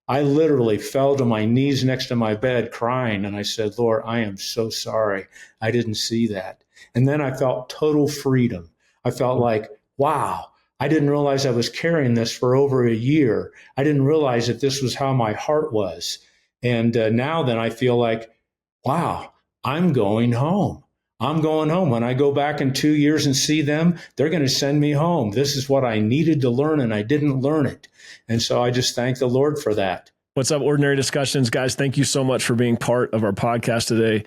I literally fell to my knees next to my bed crying. And I said, Lord, I am so sorry. I didn't see that. And then I felt total freedom. I felt like, wow, I didn't realize I was carrying this for over a year. I didn't realize that this was how my heart was. And now then I feel like, wow, I'm going home. I'm going home. When I go back in 2 years and see them, they're going to send me home. This is what I needed to learn, and I didn't learn it. And so I just thank the Lord for that. What's up, Ordinary Discussions? Guys, thank you so much for being part of our podcast today.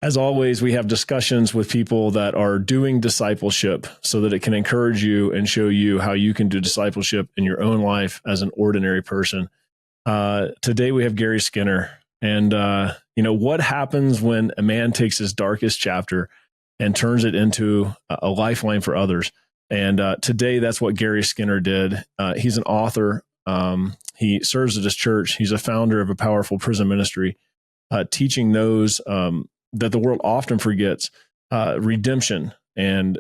As always, we have discussions with people that are doing discipleship so that it can encourage you and show you how you can do discipleship in your own life as an ordinary person. Today, we have Gary Skinner. And, what happens when a man takes his darkest chapter and turns it into a lifeline for others? And today, that's what Gary Skinner did. He's an author. He serves at his church. He's a founder of a powerful prison ministry, teaching those that the world often forgets redemption and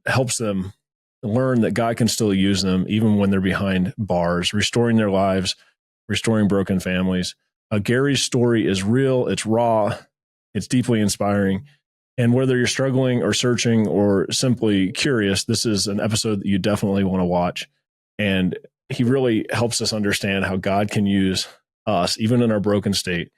helps them learn that God can still use them even when they're behind bars, restoring their lives, restoring broken families. Gary's story is real. It's raw. It's deeply inspiring. And whether you're struggling or searching or simply curious, this is an episode that you definitely want to watch. And he really helps us understand how God can use us, even in our broken state,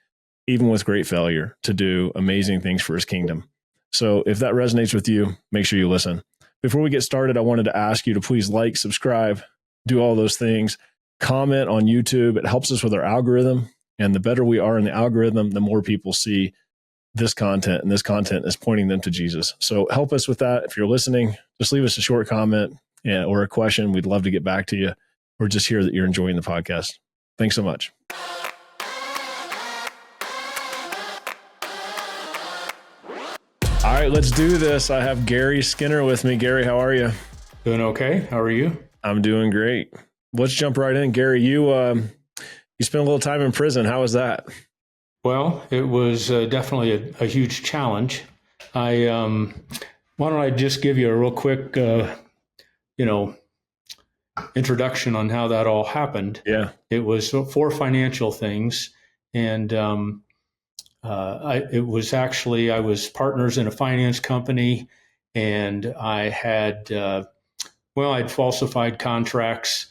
even with great failure, to do amazing things for his kingdom. So if that resonates with you, make sure you listen. Before we get started, I wanted to ask you to please like, subscribe, do all those things, comment on YouTube. It helps us with our algorithm. And the better we are in the algorithm, the more people see this content, and this content is pointing them to Jesus. So help us with that. If you're listening, just leave us a short comment or a question. We'd love to get back to you, or just hear that you're enjoying the podcast. Thanks so much. All right, let's do this. I have Gary Skinner with me. Gary, how are you? Doing okay. How are you? I'm doing great. Let's jump right in. Gary, you spent a little time in prison. How was that? Well, it was definitely a huge challenge. Why don't I just give you a real quick, introduction on how that all happened. Yeah. It was for financial things. And I was partners in a finance company, and I had, I'd falsified contracts,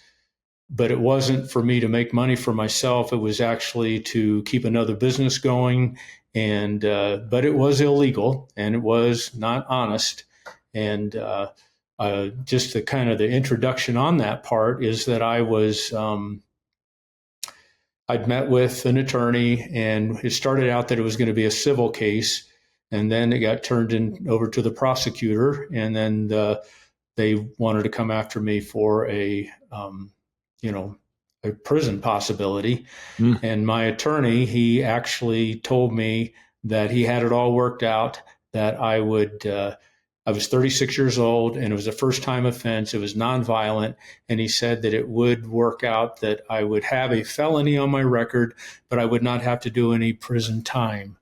but it wasn't for me to make money for myself. It was actually to keep another business going. And, but it was illegal and it was not honest. And, just the kind of the introduction on that part is that I'd met with an attorney, and it started out that it was going to be a civil case, and then it got turned over to the prosecutor, and then they wanted to come after me for a prison possibility. And my attorney, he actually told me that he had it all worked out, that I was 36 years old, and it was a first-time offense. It was nonviolent, and he said that it would work out, that I would have a felony on my record, but I would not have to do any prison time.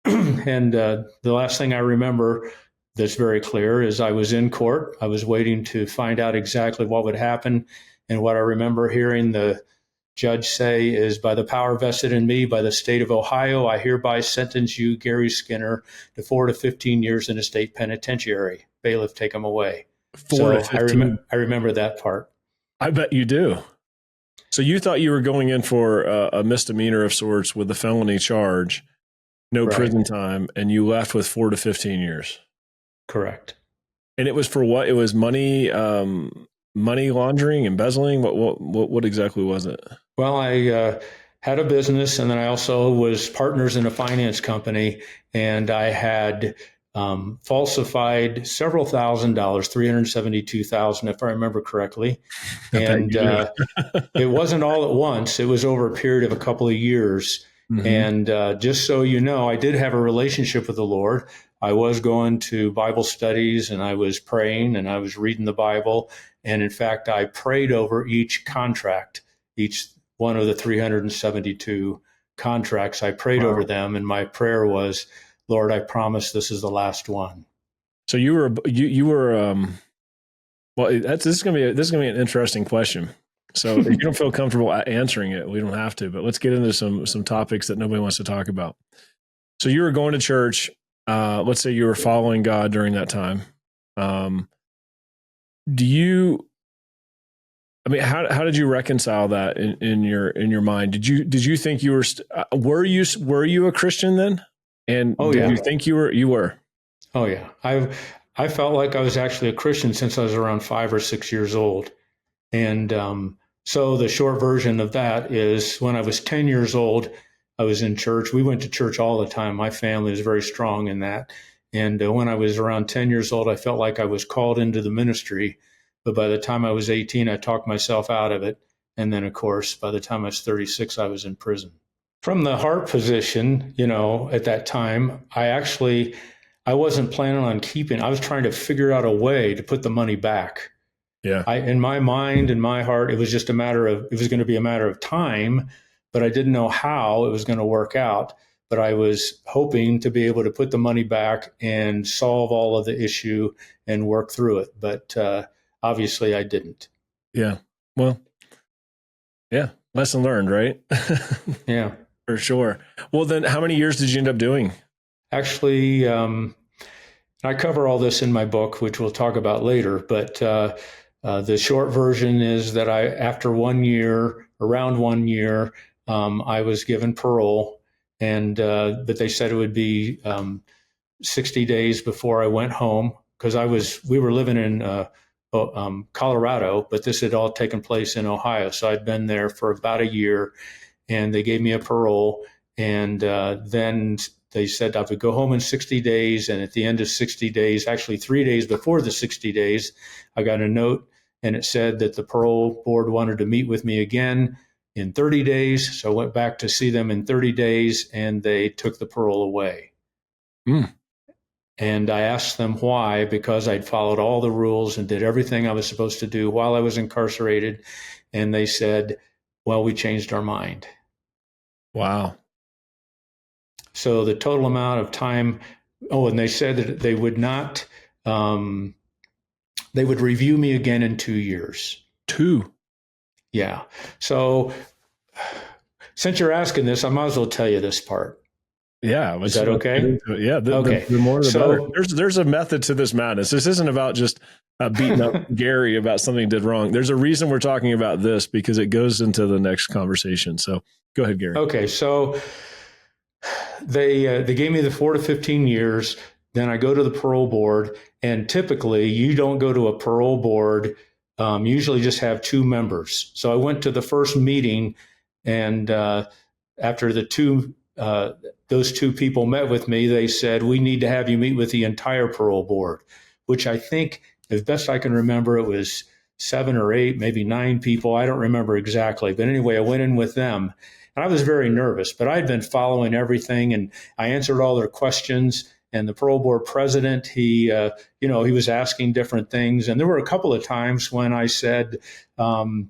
And the last thing I remember that's very clear is I was in court. I was waiting to find out exactly what would happen, and what I remember hearing the judge say is, by the power vested in me by the state of Ohio, I hereby sentence you, Gary Skinner, to 4 to 15 years in a state penitentiary. Bailiff, take him away. 4 to 15. I remember that part. I bet you do. So you thought you were going in for a misdemeanor of sorts with a felony charge, no Right. prison time, and you left with 4 to 15 years. Correct. And it was for what? It was money laundering, embezzling. What exactly was it? Well, I had a business, and then I also was partners in a finance company, and I had falsified several $1,000s, $372,000, if I remember correctly. And it wasn't all at once. It was over a period of a couple of years. Mm-hmm. And just so you know, I did have a relationship with the Lord. I was going to Bible studies, and I was praying, and I was reading the Bible. And in fact, I prayed over each contract, each one of the 372 contracts. I prayed over them, and my prayer was, Lord, I promise this is the last one. So you were well, this is going to be an interesting question. So if you don't feel comfortable answering it, we don't have to, but let's get into some topics that nobody wants to talk about. So you were going to church. Let's say you were following God during that time. How did you reconcile that in your mind? Did you think you were you a Christian then? And did you think you were? Oh yeah. I felt like I was actually a Christian since I was around 5 or 6 years old. And so the short version of that is when I was 10 years old, I was in church. We went to church all the time. My family was very strong in that. And when I was around 10 years old, I felt like I was called into the ministry. But by the time I was 18, I talked myself out of it. And then, of course, by the time I was 36, I was in prison. From the heart position, at that time, I wasn't planning on I was trying to figure out a way to put the money back. Yeah. In my mind, in my heart, it was just it was going to be a matter of time, but I didn't know how it was going to work out. But I was hoping to be able to put the money back and solve all of the issue and work through it. But obviously I didn't. Yeah. Well, yeah. Lesson learned, right? Yeah. For sure. Well, then how many years did you end up doing? Actually, I cover all this in my book, which we'll talk about later. But the short version is that after 1 year, around 1 year, I was given parole, but they said it would be 60 days before I went home because we were living in Colorado, but this had all taken place in Ohio. So I'd been there for about a year, and they gave me a parole, and then they said I would go home in 60 days. And at the end of 60 days, actually 3 days before the 60 days, I got a note and it said that the parole board wanted to meet with me again in 30 days. So I went back to see them in 30 days and they took the parole away. Mm. And I asked them why, because I'd followed all the rules and did everything I was supposed to do while I was incarcerated. And they said, well, we changed our mind. Wow. So the total amount of time, and they said that they would not, they would review me again in 2 years. 2? Yeah. So since you're asking this, I might as well tell you this part. Yeah. Is that okay? Yeah. The more the better. There's a method to this madness. This isn't about just beating up Gary about something he did wrong. There's a reason we're talking about this because it goes into the next conversation. So go ahead, Gary. Okay. So they gave me the 4 to 15 years. Then I go to the parole board, and typically you don't go to a parole board. Usually just have 2 members. So I went to the first meeting, and after those 2 people met with me, they said, we need to have you meet with the entire parole board, which I think, as best I can remember, it was 7 or 8, maybe 9 people. I don't remember exactly. But anyway, I went in with them. And I was very nervous, but I'd been following everything, and I answered all their questions. And the parole board president, he was asking different things. And there were a couple of times when I said, gave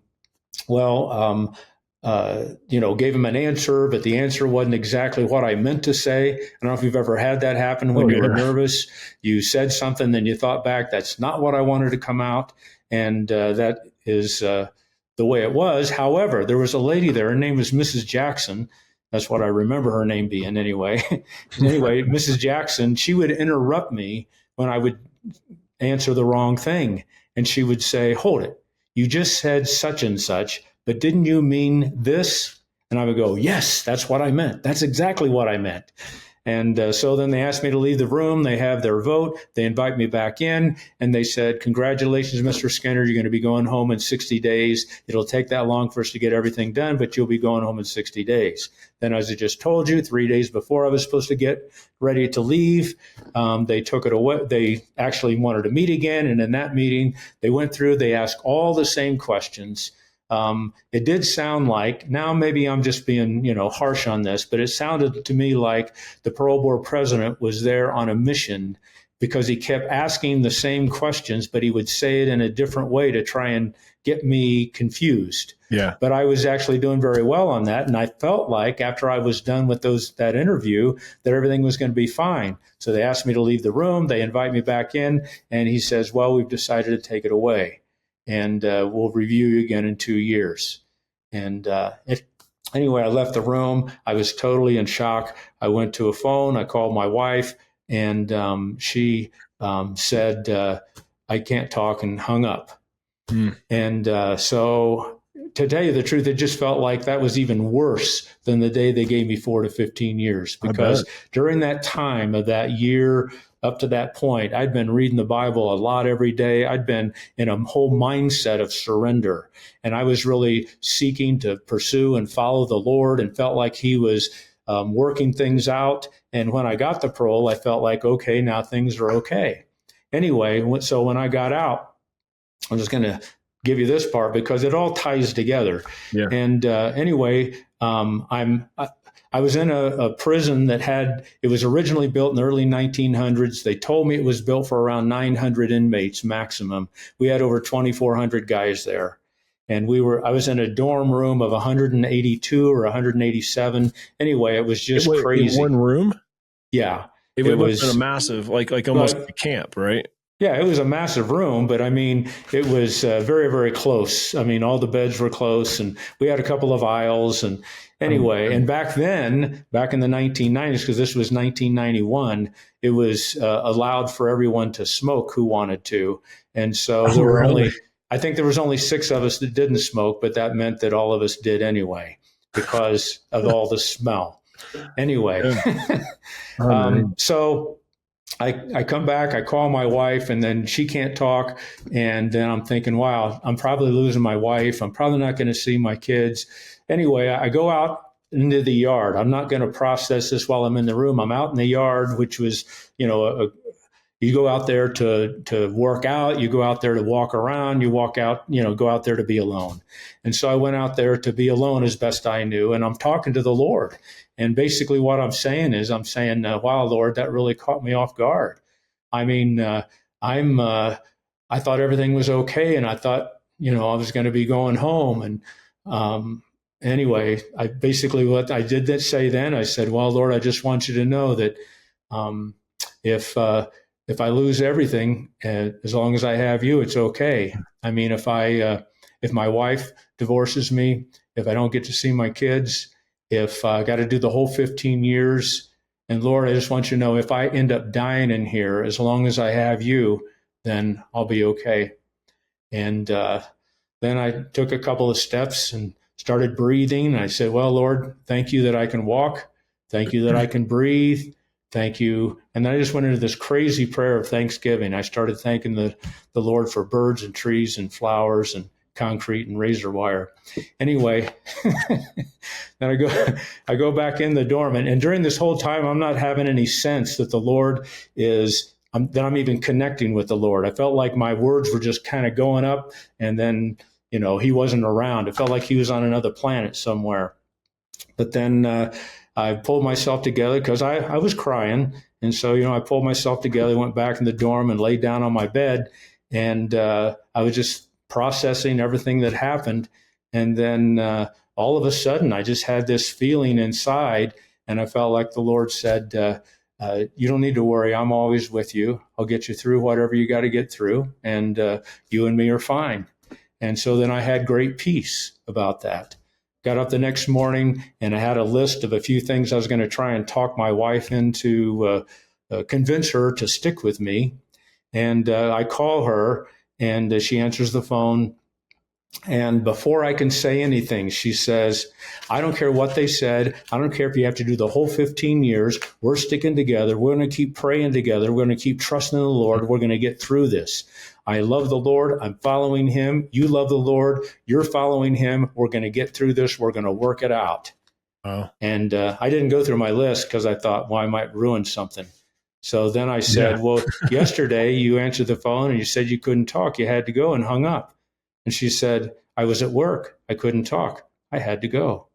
him an answer, but the answer wasn't exactly what I meant to say. I don't know if you've ever had that happen when you were nervous. You said something, then you thought back, that's not what I wanted to come out. And that is the way it was. However, there was a lady there. Her name was Mrs. Jackson. That's what I remember her name being anyway. Anyway, Mrs. Jackson, she would interrupt me when I would answer the wrong thing. And she would say, hold it. You just said such and such, but didn't you mean this? And I would go, yes, that's what I meant. That's exactly what I meant. And so then they asked me to leave the room. They have their vote. They invite me back in, and they said, congratulations, Mr. Skinner. You're going to be going home in 60 days. It'll take that long for us to get everything done, but you'll be going home in 60 days. Then, as I just told you, 3 days before I was supposed to get ready to leave, they took it away. They actually wanted to meet again. And in that meeting, they went through, they asked all the same questions. It did sound like, now maybe I'm just being, harsh on this, but it sounded to me like the parole board president was there on a mission because he kept asking the same questions, but he would say it in a different way to try and get me confused. Yeah. But I was actually doing very well on that. And I felt like after I was done with that interview, that everything was going to be fine. So they asked me to leave the room. They invite me back in, and he says, well, we've decided to take it away. and we'll review you again in 2 years. And anyway, I left the room. I was totally in shock. I went to a phone. I called my wife, and she said, I can't talk, and hung up. And so to tell you the truth, it just felt like that was even worse than the day they gave me 4 to 15 years, because during that time of that year up to that point, I'd been reading the Bible a lot every day. I'd been in a whole mindset of surrender, and I was really seeking to pursue and follow the Lord, and felt like he was working things out. And when I got the parole, I felt like, okay, now things are okay. Anyway, so when I got out, I'm just going to give you this part because it all ties together. Yeah. And anyway, I was in a prison it was originally built in the early 1900s. They told me it was built for around 900 inmates maximum. We had over 2,400 guys there. And I was in a dorm room of 182 or 187. Anyway, it was just crazy. In one room? Yeah. It was a massive, like almost like a camp, right? Yeah, it was a massive room, but I mean, it was very, very close. I mean, all the beds were close, and we had a couple of aisles. And anyway, and back in the 1990s, because this was 1991, it was allowed for everyone to smoke who wanted to. And so there were I think there was only 6 of us that didn't smoke, but that meant that all of us did anyway because of all the smell. Anyway, so I come back, I call my wife, and then she can't talk. And then I'm thinking, wow, I'm probably losing my wife. I'm probably not going to see my kids. Anyway, I go out into the yard. I'm not going to process this while I'm in the room. I'm out in the yard, which was, you go out there to work out, you go out there to walk around, you walk out, go out there to be alone. And so I went out there to be alone as best I knew, and I'm talking to the Lord. And basically what I'm saying is, wow, Lord, that really caught me off guard. I mean, I thought everything was okay, and I thought, I was going to be going home. And anyway, what I did say then, I said, well, Lord, I just want you to know that if I lose everything, as long as I have you, it's okay. I mean, if my wife divorces me, if I don't get to see my kids, if I got to do the whole 15 years, and Lord, I just want you to know, if I end up dying in here, as long as I have you, then I'll be okay. And then I took a couple of steps and started breathing. And I said, well, Lord, thank you that I can walk. Thank you that I can breathe. Thank you. And then I just went into this crazy prayer of thanksgiving. I started thanking the Lord for birds and trees and flowers and concrete and razor wire. Anyway, then I go back in the dorm, and during this whole time, I'm not having any sense that the Lord that I'm even connecting with the Lord. I felt like my words were just kind of going up, and then, he wasn't around. It felt like he was on another planet somewhere. But then I pulled myself together because I was crying. And so, I pulled myself together, went back in the dorm and laid down on my bed. And I was just processing everything that happened. And then all of a sudden, I just had this feeling inside. And I felt like the Lord said, you don't need to worry. I'm always with you. I'll get you through whatever you got to get through. And you and me are fine. And so then I had great peace about that. Got up the next morning, and I had a list of a few things I was going to try and talk my wife into, convince her to stick with me. And I call her, and she answers the phone. And before I can say anything, she says, I don't care what they said. I don't care if you have to do the whole 15 years. We're sticking together. We're going to keep praying together. We're going to keep trusting in the Lord. We're going to get through this. I love the Lord. I'm following him. You love the Lord. You're following him. We're going to get through this. We're going to work it out. Wow. And I didn't go through my list because I thought, well, I might ruin something. So then I said, well, yesterday you answered the phone and you said you couldn't talk. You had to go, and hung up. And she said, I was at work. I couldn't talk. I had to go.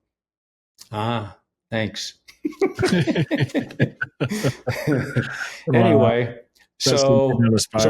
Ah, thanks. Anyway, so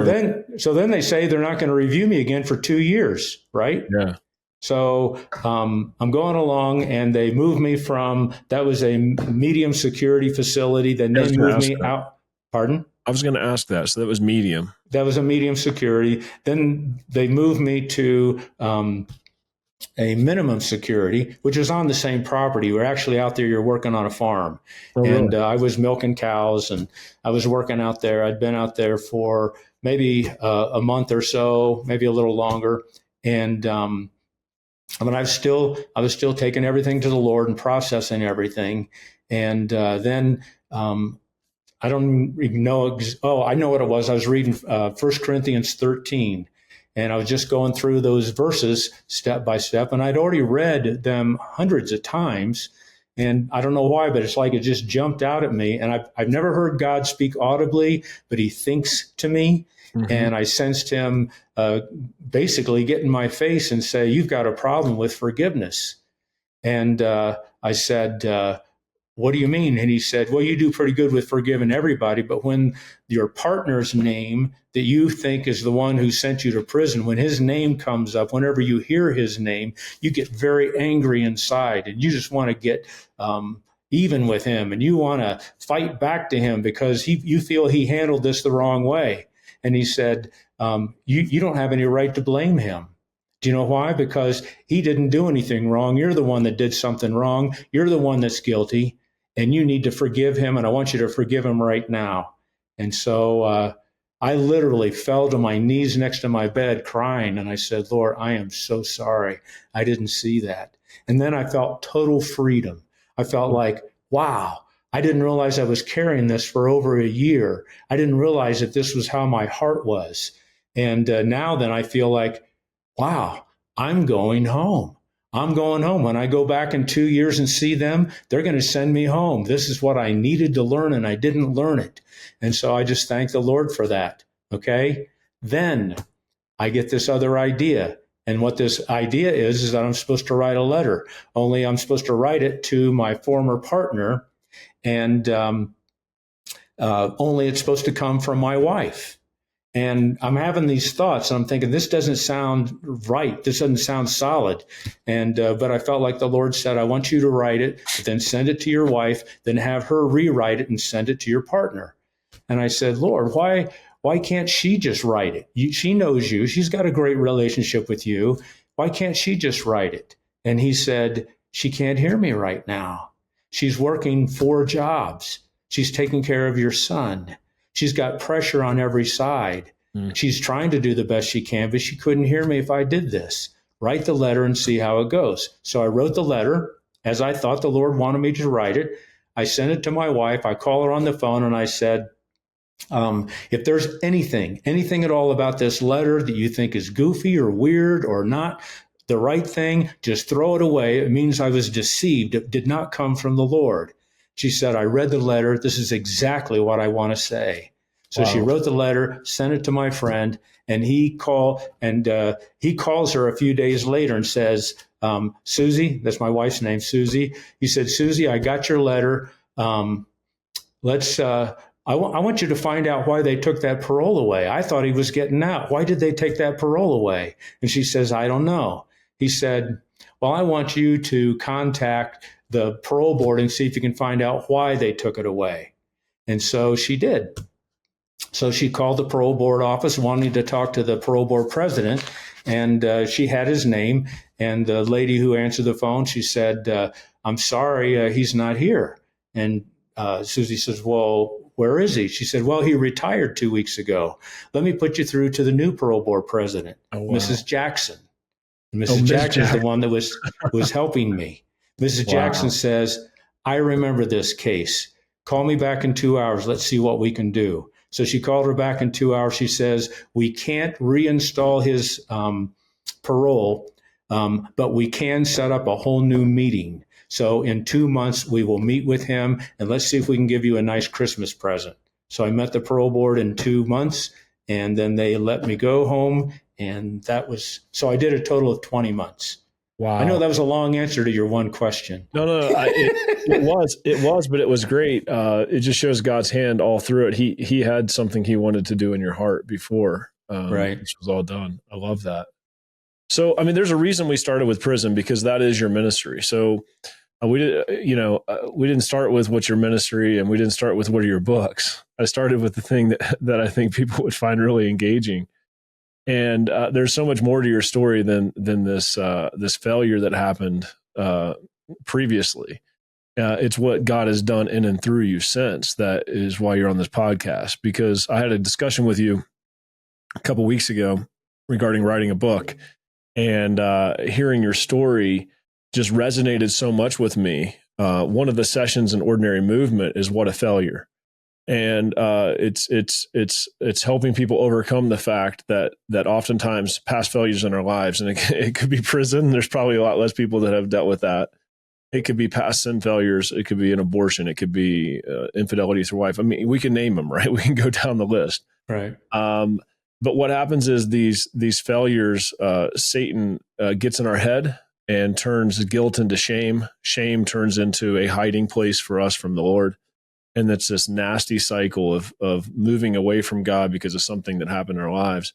then they say they're not going to review me again for 2 years, right? Yeah. So I'm going along, and they move me that was a medium security facility. Then they moved me out. Pardon? I was going to ask that. So that was medium. That was a medium security. Then they moved me to a minimum security, which was on the same property. We're actually out there, you're working on a farm. Oh, And really? I was milking cows and I was working out there. I'd been out there for maybe a month or so, maybe a little longer. And but I was still taking everything to the Lord and processing everything. And then I don't even know. Oh, I know what it was. I was reading 1 Corinthians 13, and I was just going through those verses step by step. And I'd already read them hundreds of times. And I don't know why, but it's like it just jumped out at me. And I've never heard God speak audibly, but he thinks to me. Mm-hmm. And I sensed him basically get in my face and say, "You've got a problem with forgiveness." And I said, "What do you mean?" And he said, "Well, you do pretty good with forgiving everybody, but when your partner's name that you think is the one who sent you to prison, when his name comes up, whenever you hear his name, you get very angry inside and you just want to get even with him and you want to fight back to him because you feel he handled this the wrong way." And he said, you don't have any right to blame him. Do you know why? Because he didn't do anything wrong. You're the one that did something wrong. You're the one that's guilty. And you need to forgive him, and I want you to forgive him right now. And so I literally fell to my knees next to my bed crying, and I said, "Lord, I am so sorry. I didn't see that." And then I felt total freedom. I felt like, wow, I didn't realize I was carrying this for over a year. I didn't realize that this was how my heart was. And now then I feel like, wow, I'm going home. I'm going home. When I go back in 2 years and see them, they're going to send me home. This is what I needed to learn, and I didn't learn it. And so I just thank the Lord for that. Okay. Then I get this other idea. And what this idea is that I'm supposed to write a letter, only I'm supposed to write it to my former partner. And only it's supposed to come from my wife. And I'm having these thoughts, and I'm thinking, this doesn't sound right. This doesn't sound solid. And but I felt like the Lord said, I want you to write it, then send it to your wife, then have her rewrite it and send it to your partner. And I said, Lord, why can't she just write it? She knows you. She's got a great relationship with you. Why can't she just write it? And he said, she can't hear me right now. She's working 4 jobs. She's taking care of your son. She's got pressure on every side. She's trying to do the best she can, but she couldn't hear me if I did this. Write the letter and see how it goes. So I wrote the letter as I thought the Lord wanted me to write it. I sent it to my wife. I called her on the phone and I said, if there's anything at all about this letter that you think is goofy or weird or not the right thing, just throw it away. It means I was deceived. It did not come from the Lord. She said, I read the letter. This is exactly what I want to say. So She wrote the letter, sent it to my friend, and he calls her a few days later and says, Susie, that's my wife's name, Susie. He said, Susie, I got your letter. I want you to find out why they took that parole away. I thought he was getting out. Why did they take that parole away? And she says, I don't know. He said, well, I want you to contact the parole board and see if you can find out why they took it away. And so she did. So she called the parole board office, wanting to talk to the parole board president, and she had his name. And the lady who answered the phone, she said, I'm sorry, he's not here. And Susie says, well, where is he? She said, well, he retired 2 weeks ago. Let me put you through to the new parole board president, Mrs. Jackson. And Mrs. Jackson is the one that was helping me. Mrs. Jackson says, I remember this case. Call me back in 2 hours. Let's see what we can do. So she called her back in 2 hours. She says, we can't reinstall his parole, but we can set up a whole new meeting. So in 2 months, we will meet with him, and let's see if we can give you a nice Christmas present. So I met the parole board in 2 months, and then they let me go home. And so I did a total of 20 months. Wow. I know that was a long answer to your one question. No, it was, but it was great. It just shows God's hand all through it. He had something he wanted to do in your heart before this was all done. I love that. So, I mean, there's a reason we started with prison, because that is your ministry. So we didn't start with what's your ministry, and we didn't start with what are your books. I started with the thing that I think people would find really engaging. And there's so much more to your story than this failure that happened previously. It's what God has done in and through you since that is why you're on this podcast. Because I had a discussion with you a couple of weeks ago regarding writing a book, and hearing your story just resonated so much with me. One of the sessions in Ordinary Movement is what a failure, and it's helping people overcome the fact that oftentimes past failures in our lives, and it could be prison. There's probably a lot less people that have dealt with that. It could be past sin failures. It could be an abortion. It could be infidelity with your wife. I mean, we can name them, right? We can go down the list. Right. But what happens is these failures, Satan gets in our head and turns guilt into shame. Shame turns into a hiding place for us from the Lord. And that's this nasty cycle of moving away from God because of something that happened in our lives.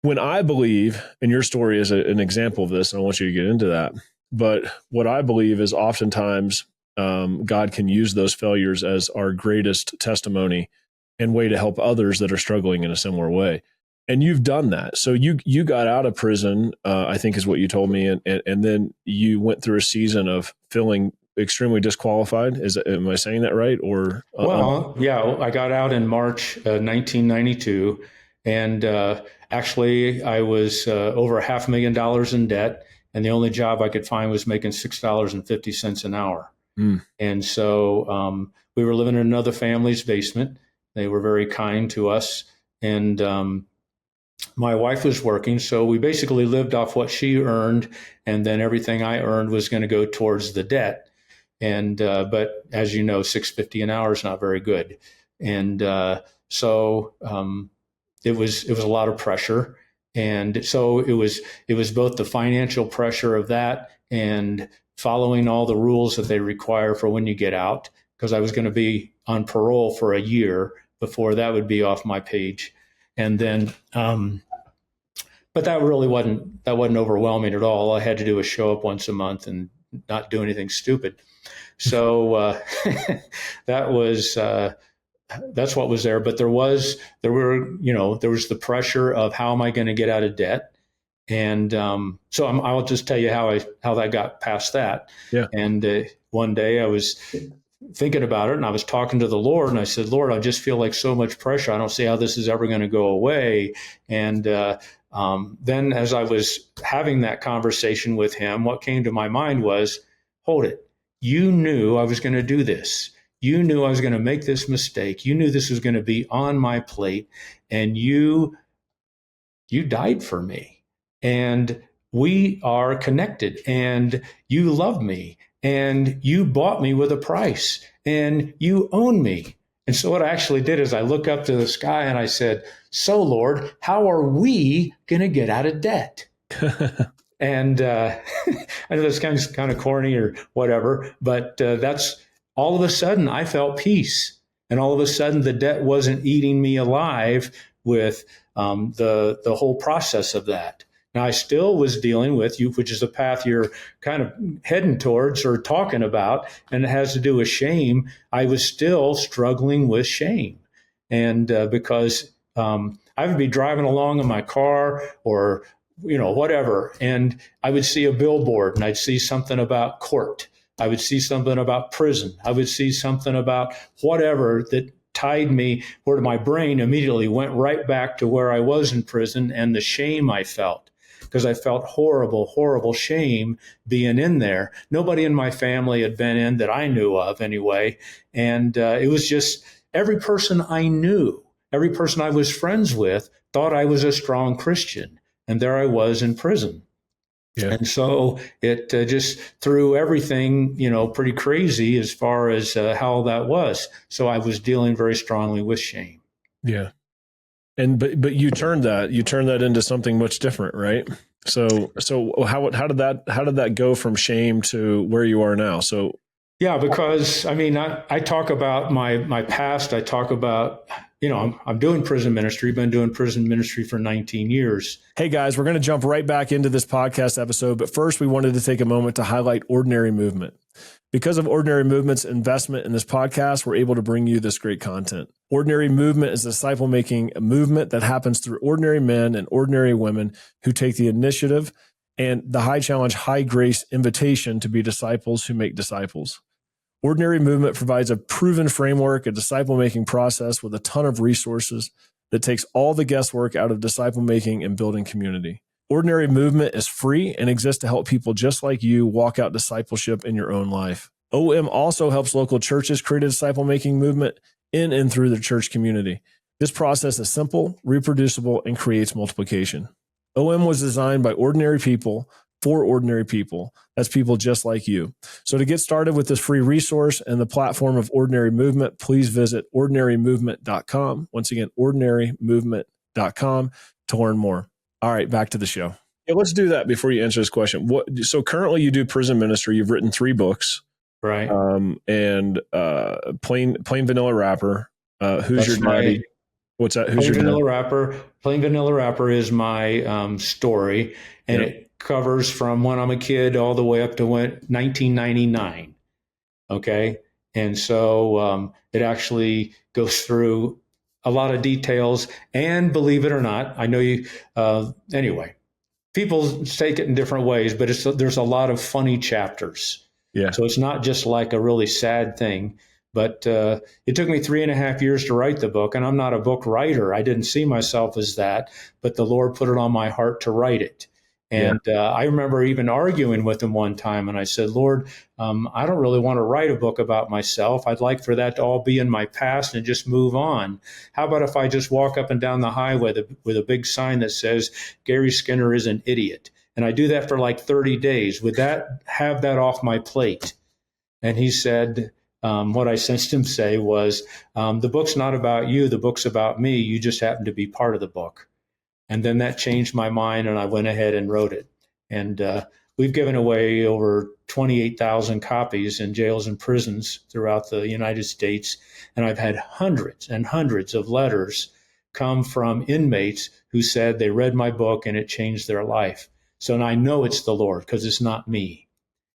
When I believe, and your story is an example of this, and I want you to get into that, but what I believe is oftentimes God can use those failures as our greatest testimony and way to help others that are struggling in a similar way. And you've done that. So you got out of prison, I think is what you told me. And then you went through a season of feeling extremely disqualified. Am I saying that right? Or well, yeah, I got out in March 1992. And actually, I was over $500,000 in debt. And the only job I could find was making $6.50 an hour. And so we were living in another family's basement. They were very kind to us. And my wife was working. So we basically lived off what she earned. And then everything I earned was going to go towards the debt. And but as you know, $6.50 an hour is not very good. And so it was a lot of pressure. And so it was both the financial pressure of that and following all the rules that they require for when you get out, because I was going to be on parole for a year before that would be off my page. And then, but that really wasn't overwhelming at all. All I had to do was show up once a month and not do anything stupid. So that was that's what was there. But there was the pressure of how am I going to get out of debt, and so I'll just tell you how that got past that. Yeah. And one day I was thinking about it, and I was talking to the Lord, and I said, Lord, I just feel like so much pressure. I don't see how this is ever going to go away. And then as I was having that conversation with him, what came to my mind was, hold it. You knew I was going to do this. You knew I was going to make this mistake. You knew this was going to be on my plate, and you died for me. And we are connected, and you love me, and you bought me with a price, and you own me. And so what I actually did is I looked up to the sky and I said, so Lord, how are we going to get out of debt? And I know this kind of corny or whatever, but that's all of a sudden I felt peace. And all of a sudden the debt wasn't eating me alive with the whole process of that. Now, I still was dealing with you, which is a path you're kind of heading towards or talking about, and it has to do with shame. I was still struggling with shame. And because I would be driving along in my car or, whatever, and I would see a billboard and I'd see something about court. I would see something about prison. I would see something about whatever that tied me, where my brain immediately went right back to where I was in prison and the shame I felt. Because I felt horrible, horrible shame being in there. Nobody in my family had been in that I knew of anyway. And it was just every person I knew, every person I was friends with thought I was a strong Christian. And there I was in prison. Yeah. And so it just threw everything, pretty crazy as far as how that was. So I was dealing very strongly with shame. Yeah. And but you turned that into something much different, right? So how did that go from shame to where you are now? So Yeah, because I mean, I talk about my past. I talk about, I'm doing prison ministry, been doing prison ministry for 19 years. Hey guys, we're going to jump right back into this podcast episode, but first we wanted to take a moment to highlight Ordinary Movement. Because of Ordinary Movement's investment in this podcast, we're able to bring you this great content. Ordinary Movement is a disciple-making movement that happens through ordinary men and ordinary women who take the initiative and the high challenge, high grace invitation to be disciples who make disciples. Ordinary Movement provides a proven framework, a disciple-making process with a ton of resources that takes all the guesswork out of disciple-making and building community. Ordinary Movement is free and exists to help people just like you walk out discipleship in your own life. OM also helps local churches create a disciple-making movement in and through their church community. This process is simple, reproducible, and creates multiplication. OM was designed by ordinary people for ordinary people. That's people just like you. So to get started with this free resource and the platform of Ordinary Movement, please visit ordinarymovement.com. Once again, ordinarymovement.com to learn more. All right, back to the show. Yeah, let's do that before you answer this question. So currently you do prison ministry. You've written 3 books. Right. And Plain Vanilla Rapper. Who's Your Daddy? What's that? Who's Your Daddy? Plain Vanilla Rapper is my story, and it covers from when I'm a kid all the way up to 1999. Okay. And so it actually goes through a lot of details, and believe it or not, I know you, anyway, people take it in different ways, but there's a lot of funny chapters. Yeah. So it's not just like a really sad thing, but it took me 3.5 years to write the book, and I'm not a book writer. I didn't see myself as that, but the Lord put it on my heart to write it. And I remember even arguing with him one time, and I said, Lord, I don't really want to write a book about myself. I'd like for that to all be in my past and just move on. How about if I just walk up and down the highway with a big sign that says, Gary Skinner is an idiot? And I do that for like 30 days. Would that have that off my plate? And he said, what I sensed him say was, the book's not about you. The book's about me. You just happen to be part of the book. And then that changed my mind, and I went ahead and wrote it. And we've given away over 28,000 copies in jails and prisons throughout the United States. And I've had hundreds and hundreds of letters come from inmates who said they read my book and it changed their life. So I know it's the Lord, because it's not me.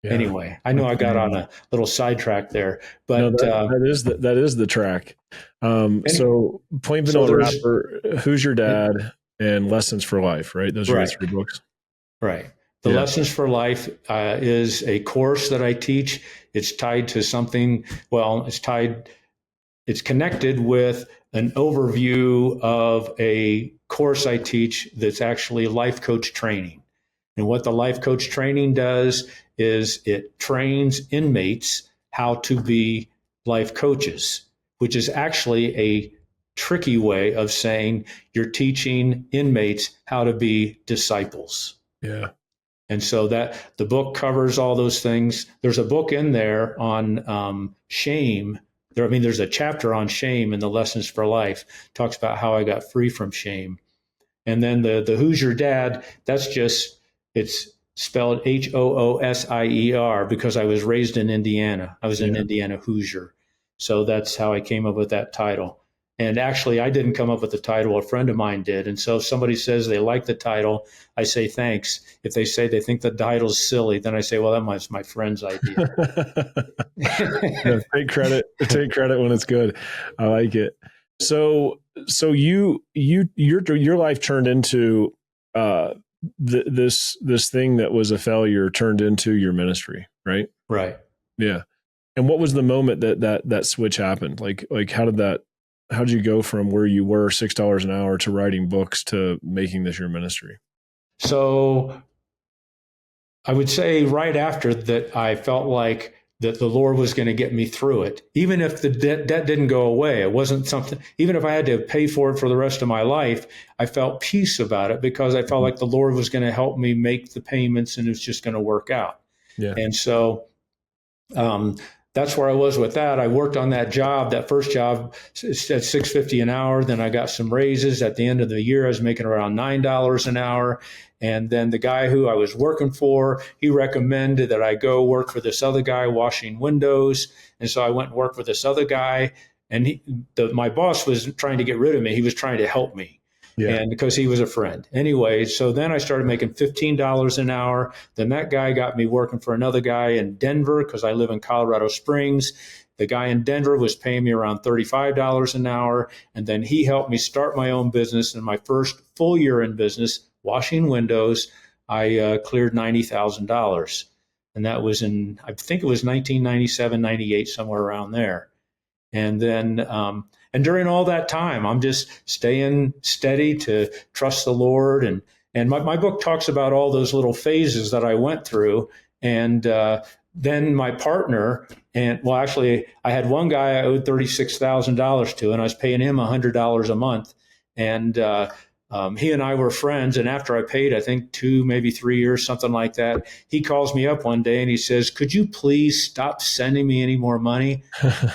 Yeah. Anyway, I know I got on a little sidetrack there, but no, that is the track. So Plain Vanilla Rapper, Who's Your Dad, and Lessons for Life, right? Those are your 3 books. Right. The Lessons for Life is a course that I teach. It's tied to something. Well, it's connected with an overview of a course I teach that's actually life coach training. And what the life coach training does is it trains inmates how to be life coaches, which is actually a tricky way of saying you're teaching inmates how to be disciples. Yeah. And so that the book covers all those things. There's a book in there on shame. There's a chapter on shame in the Lessons for Life. Talks about how I got free from shame. And then the Who's Your Dad? It's spelled Hoosier, because I was raised in Indiana. I was an Indiana Hoosier. So that's how I came up with that title. And actually, I didn't come up with the title. A friend of mine did. And so if somebody says they like the title, I say thanks. If they say they think the title's silly, then I say, well, that was my friend's idea. Take credit when it's good. I like it. So your life turned into this thing that was a failure turned into your ministry, right? Right. Yeah. And what was the moment that switch happened? Like how did you go from where you were $6 an hour to writing books to making this your ministry? So I would say right after that, I felt like that the Lord was going to get me through it. Even if the debt didn't go away, it wasn't something, even if I had to pay for it for the rest of my life, I felt peace about it, because I felt like the Lord was going to help me make the payments, and it's just going to work out. Yeah. And so that's where I was with that. I worked on that job, that first job, at $6.50 an hour. Then I got some raises. At the end of the year, I was making around $9 an hour. And then the guy who I was working for, he recommended that I go work for this other guy washing windows. And so I went and worked for this other guy. And my boss was trying to get rid of me. He was trying to help me. Yeah. And because he was a friend. Anyway, so then I started making $15 an hour. Then that guy got me working for another guy in Denver because I live in Colorado Springs. The guy in Denver was paying me around $35 an hour. And then he helped me start my own business. In my first full year in business, washing windows, I cleared $90,000. And that was I think it was 1997, 98, somewhere around there. And then, and during all that time, I'm just staying steady to trust the Lord. And my book talks about all those little phases that I went through. And then my partner, actually, I had one guy I owed $36,000 to, and I was paying him $100 a month. And he and I were friends. And after I paid, I think 2, maybe 3 years, something like that, he calls me up one day and he says, "Could you please stop sending me any more money?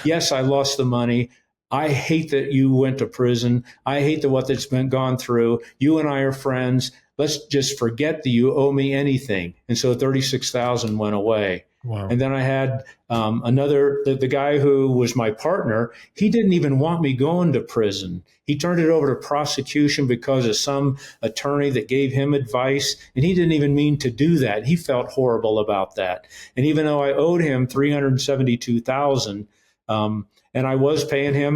Yes, I lost the money. I hate that you went to prison. I hate what that's been gone through. You and I are friends. Let's just forget that you owe me anything." And so 36,000 went away. Wow. And then I had the guy who was my partner. He didn't even want me going to prison. He turned it over to prosecution because of some attorney that gave him advice. And he didn't even mean to do that. He felt horrible about that. And even though I owed him $372,000, and I was paying him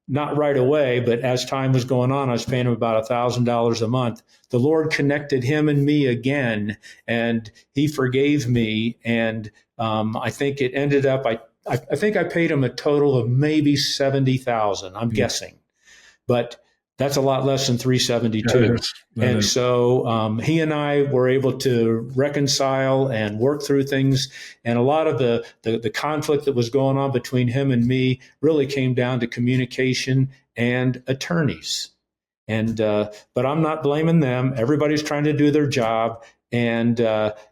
not right away, but as time was going on, I was paying him about $1,000 a month. The Lord connected him and me again, and he forgave me. And I think it ended up, I think I paid him a total of maybe $70,000, I'm guessing. But that's a lot less than 372. And so he and I were able to reconcile and work through things. And a lot of the conflict that was going on between him and me really came down to communication and attorneys. And but I'm not blaming them. Everybody's trying to do their job. And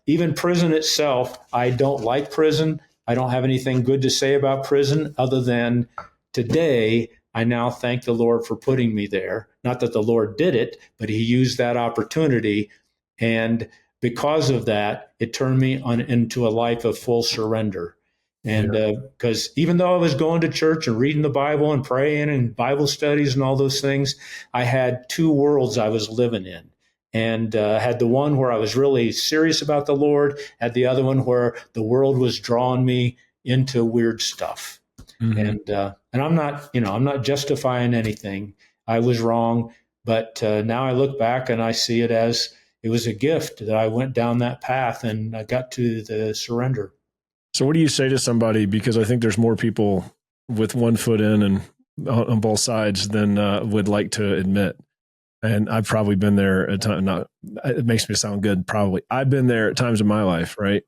even prison itself, I don't like prison. I don't have anything good to say about prison other than today, I now thank the Lord for putting me there. Not that the Lord did it, but he used that opportunity. And because of that, it turned me into a life of full surrender. And because even though I was going to church and reading the Bible and praying and Bible studies and all those things, I had 2 worlds I was living in. And had the one where I was really serious about the Lord, had the other one where the world was drawing me into weird stuff. Mm-hmm. And I'm not justifying anything. I was wrong, but now I look back and I see it as it was a gift that I went down that path and I got to the surrender. So what do you say to somebody? Because I think there's more people with one foot in and on both sides than would like to admit. And I've probably been there at times. It makes me sound good. Probably I've been there at times in my life, right,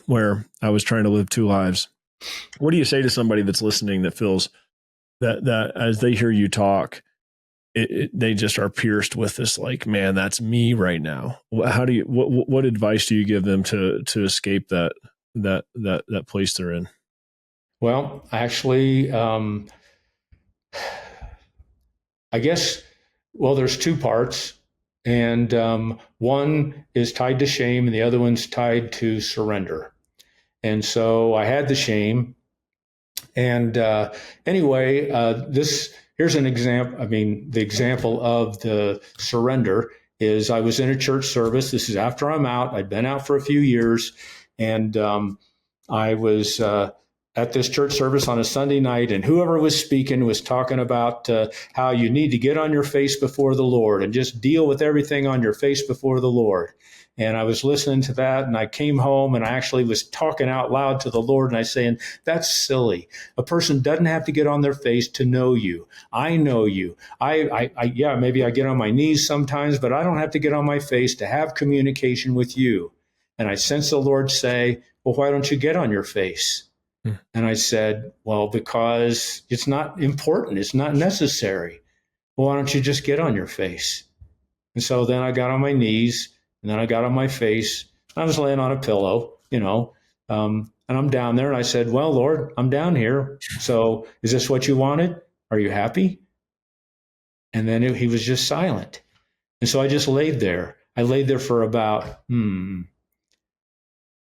where I was trying to live 2 lives. What do you say to somebody that's listening that feels that as they hear you talk, they just are pierced with this, like, man, that's me right now. How do you? What advice do you give them to escape that place they're in? Well, actually, I guess, there's 2 parts. And one is tied to shame and the other one's tied to surrender. And so I had the shame. And anyway, here's an example. I mean, the example of the surrender is I was in a church service. This is after I'm out. I'd been out for a few years. And I was at this church service on a Sunday night, and whoever was speaking was talking about how you need to get on your face before the Lord and just deal with everything on your face before the Lord. And I was listening to that, and I came home and I actually was talking out loud to the Lord, and I was saying, that's silly. A person doesn't have to get on their face to know you. I know you. Yeah, maybe I get on my knees sometimes, but I don't have to get on my face to have communication with you. And I sensed the Lord say, well, why don't you get on your face? And I said, well, because it's not important. It's not necessary. Well, why don't you just get on your face? And so then I got on my knees, and then I got on my face. I was laying on a pillow, And I'm down there and I said, well, Lord, I'm down here. So is this what you wanted? Are you happy? And then he was just silent. And so I just laid there. I laid there for about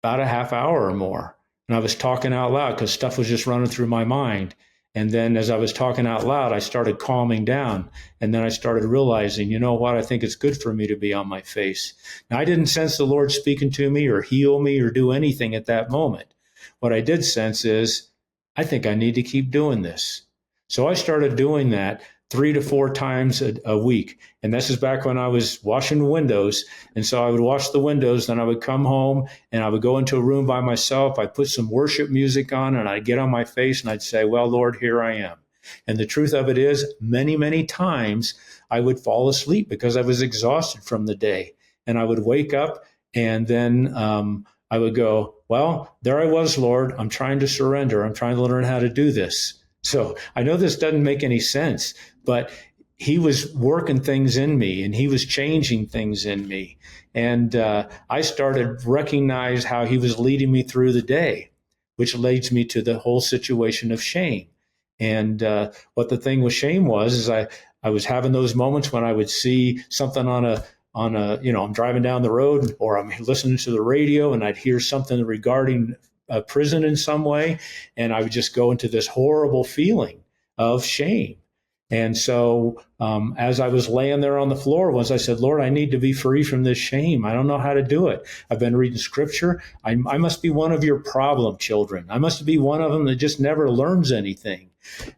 a half hour or more. And I was talking out loud because stuff was just running through my mind. And then as I was talking out loud, I started calming down. And then I started realizing, you know what? I think it's good for me to be on my face. Now, I didn't sense the Lord speaking to me or heal me or do anything at that moment. What I did sense is, I think I need to keep doing this. So I started doing that 3 to 4 times a week. And this is back when I was washing windows. And so I would wash the windows, then I would come home and I would go into a room by myself. I'd put some worship music on and I'd get on my face and I'd say, well, Lord, here I am. And the truth of it is, many, many times I would fall asleep because I was exhausted from the day. And I would wake up and then I would go, well, there I was, Lord. I'm trying to surrender. I'm trying to learn how to do this. So I know this doesn't make any sense, but he was working things in me and he was changing things in me. And I started to recognize how he was leading me through the day, which leads me to the whole situation of shame. And what the thing with shame was, is I was having those moments when I would see something on a, I'm driving down the road or I'm listening to the radio and I'd hear something regarding a prison in some way. And I would just go into this horrible feeling of shame. And so as I was laying there on the floor once, I said, Lord, I need to be free from this shame. I don't know how to do it. I've been reading scripture. I must be one of your problem children. I must be one of them that just never learns anything.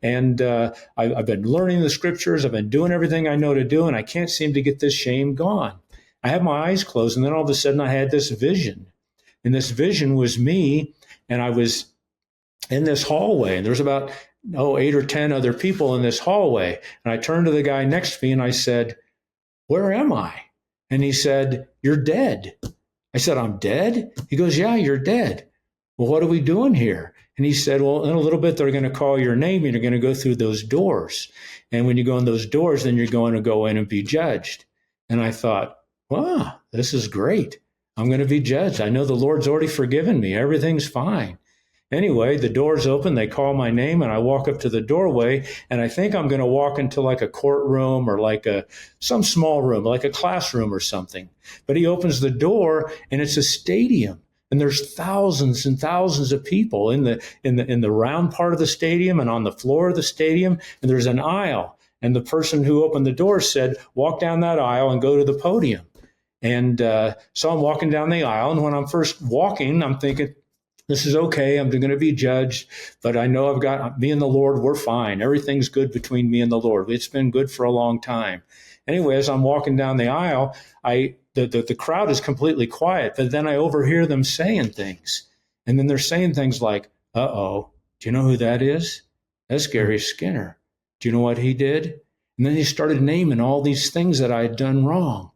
And I've been learning the scriptures. I've been doing everything I know to do, and I can't seem to get this shame gone. I had my eyes closed, and then all of a sudden I had this vision. And this vision was me, and I was in this hallway, and there's about 8 or 10 other people in this hallway. And I turned to the guy next to me and I said, where am I? And he said, you're dead. I said, I'm dead? He goes, yeah, you're dead. Well, what are we doing here? And he said, well, in a little bit, they're going to call your name and you're going to go through those doors. And when you go in those doors, then you're going to go in and be judged. And I thought, wow, this is great. I'm going to be judged. I know the Lord's already forgiven me. Everything's fine. Anyway, the doors open, they call my name, and I walk up to the doorway, and I think I'm going to walk into like a courtroom or like some small room, like a classroom or something. But he opens the door, and it's a stadium, and there's thousands and thousands of people in the round part of the stadium and on the floor of the stadium, and there's an aisle. And the person who opened the door said, walk down that aisle and go to the podium. And so I'm walking down the aisle, and when I'm first walking, I'm thinking, this is okay. I'm going to be judged, but I know I've got me and the Lord. We're fine. Everything's good between me and the Lord. It's been good for a long time. Anyway, as I'm walking down the aisle, the crowd is completely quiet, but then I overhear them saying things. And then they're saying things like, uh-oh, do you know who that is? That's Gary Skinner. Do you know what he did? And then he started naming all these things that I had done wrong.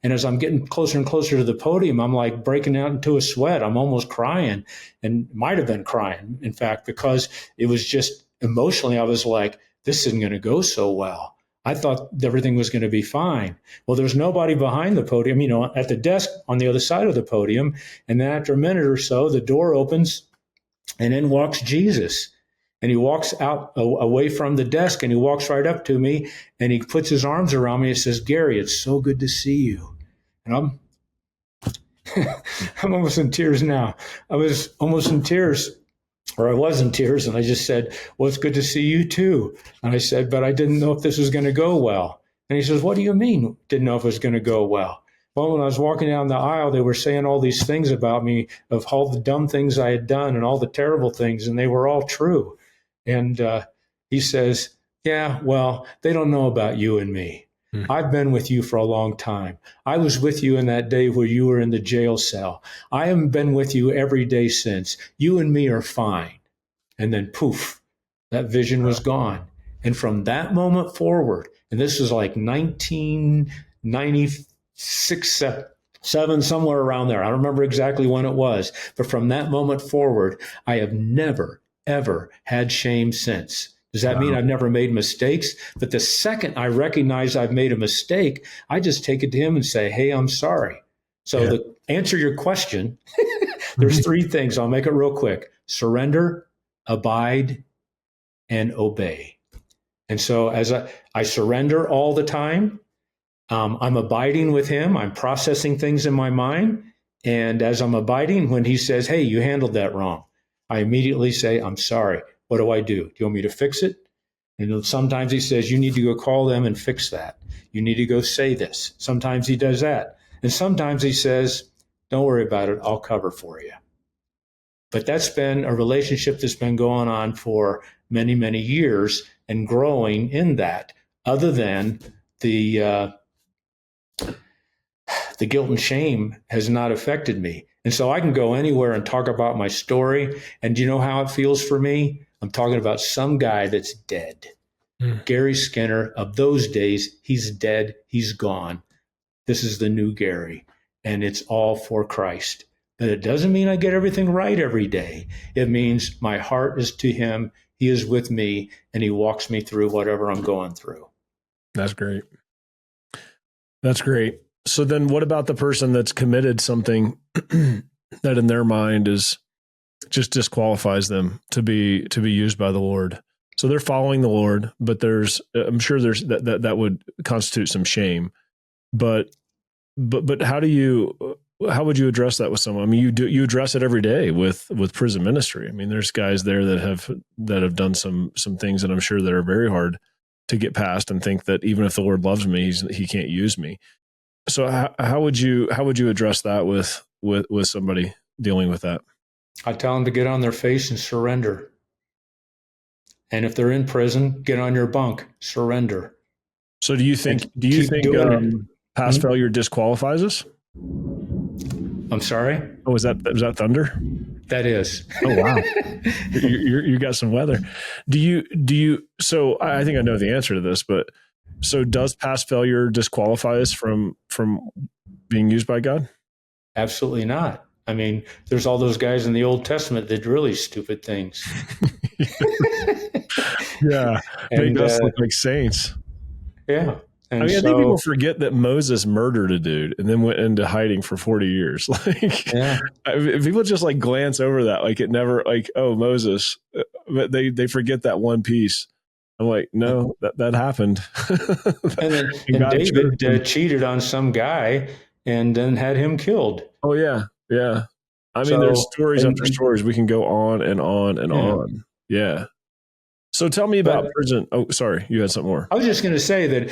And as I'm getting closer and closer to the podium, I'm like breaking out into a sweat. I'm almost crying, and might have been crying, in fact, because it was just emotionally, I was like, this isn't going to go so well. I thought everything was going to be fine. Well, there's nobody behind the podium, at the desk on the other side of the podium. And then after a minute or so, the door opens and in walks Jesus. And he walks out away from the desk and he walks right up to me and he puts his arms around me and says, Gary, it's so good to see you. And I'm almost in tears now. I was almost in tears, or I was in tears. And I just said, well, it's good to see you too. And I said, but I didn't know if this was going to go well. And he says, what do you mean didn't know if it was going to go well? Well, when I was walking down the aisle, they were saying all these things about me, of all the dumb things I had done and all the terrible things, and they were all true. And he says, yeah, well, they don't know about you and me. I've been with you for a long time. I was with you in that day where you were in the jail cell. I have been with you every day since. You and me are fine. And then poof, that vision was gone. And from that moment forward, and this was like 1996, 7, somewhere around there. I don't remember exactly when it was. But from that moment forward, I have never, ever had shame since. Does that mean I've never made mistakes? But the second I recognize I've made a mistake, I just take it to him and say, hey, I'm sorry. So to answer your question, There's three things. I'll make it real quick: surrender, abide, and obey. And so as I surrender all the time, I'm abiding with him. I'm processing things in my mind. And as I'm abiding, when he says, hey, you handled that wrong, I immediately say, I'm sorry. What do? Do you want me to fix it? And sometimes he says, you need to go call them and fix that. You need to go say this. Sometimes he does that. And sometimes he says, don't worry about it. I'll cover for you. But that's been a relationship that's been going on for many, many years and growing in that, other than the guilt and shame has not affected me. And so I can go anywhere and talk about my story. And do you know how it feels for me? I'm talking about some guy that's dead. Gary Skinner of those days, he's dead. He's gone. This is the new Gary. And it's all for Christ. But it doesn't mean I get everything right every day. It means my heart is to him. He is with me, and he walks me through whatever I'm going through. That's great. That's great. So then what about the person that's committed something that in their mind is just disqualifies them to be used by the Lord? So they're following the Lord, but I'm sure there's that would constitute some shame. But how would you address that with someone? I mean, you address it every day with prison ministry. I mean, there's guys there that have done some things that I'm sure that are very hard to get past and think that even if the Lord loves me, he can't use me. So how would you address that with somebody dealing with that? I tell them to get on their face and surrender. And if they're in prison, get on your bunk, surrender. So do you think past failure disqualifies us? I'm sorry? Oh, was that thunder? That is. Oh, wow. you got some weather. Do you, so I think I know the answer to this, but so does past failure disqualify us from being used by God? Absolutely not. I mean, there's all those guys in the Old Testament that did really stupid things. Yeah. Made us look like saints. Yeah. And I think people forget that Moses murdered a dude and then went into hiding for 40 years. People just like glance over that. Like it never Moses, but they forget that one piece. I'm like, no, that happened. and David cheated on some guy and then had him killed. Oh yeah. Yeah. I mean, there's stories after stories. We can go on and on and on. Yeah. So tell me about prison. Oh, sorry. You had something more. I was just going to say that,